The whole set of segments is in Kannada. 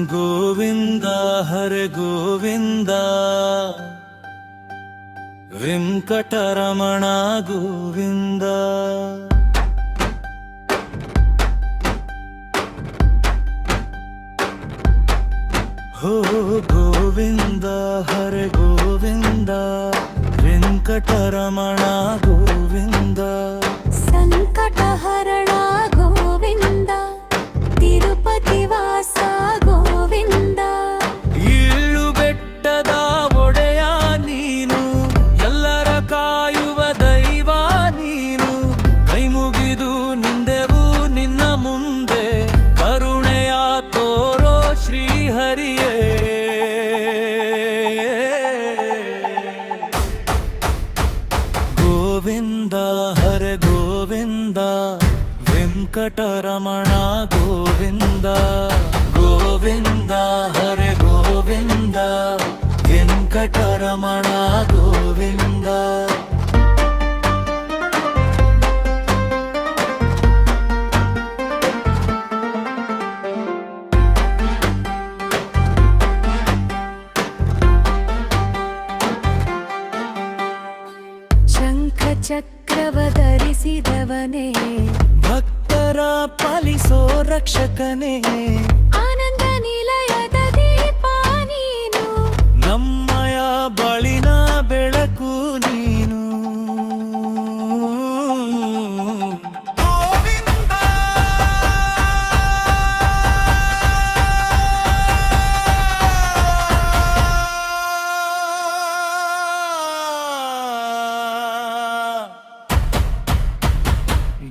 ಗೋವಿಂದ ಹರೆ ಗೋವಿಂದ ವೆಂಕಟರಮಣ ಗೋವಿಂದ. ಹೋ ಗೋವಿಂದ ಹರೆ ಗೋವಿಂದ ವೆಂಕಟರಮಣ ಗೋವಿಂದ. ಸಂಕಟಹರಣ ಗೋವಿಂದ ತಿರುಪತಿ ವಾಸ ಗೋವಿಂದ. ಏಳು ಬೆಟ್ಟದ ಒಡೆಯ ನೀನು, ಎಲ್ಲರ ಕಾಯುವ ದೈವ ನೀನು. ಕೈ ಮುಗಿದು ನಿಂದೆವು ನಿನ್ನ ಮುಂದೆ, ಕರುಣೆಯ ತೋರೋ ಶ್ರೀಹರಿಯೇ. ಗೋವಿಂದ ಹರೆ ಗೋವಿಂದ ವೆಂಕಟರಮಣ ಗೋವಿಂದ. ಗೋವಿಂದ ಹರೆ ಗೋವಿಂದ ವೆಂಕಟರಮಣ ಗೋವಿಂದ. ಶಂಖ ಚಕ್ರವ ಧರಿಸಿದವನೇ, ಭಕ್ತರ ಪಾಲಿಸೋ ರಕ್ಷಕನೇ. ಆನಂದ ನಿಲಯದ ದೀಪ ನೀನು, ನಮ್ಮಯ ಬಳಿನ ಬೆಳಕು ನೀನು. ಗೋವಿಂದ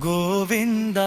ಗೋವಿಂದ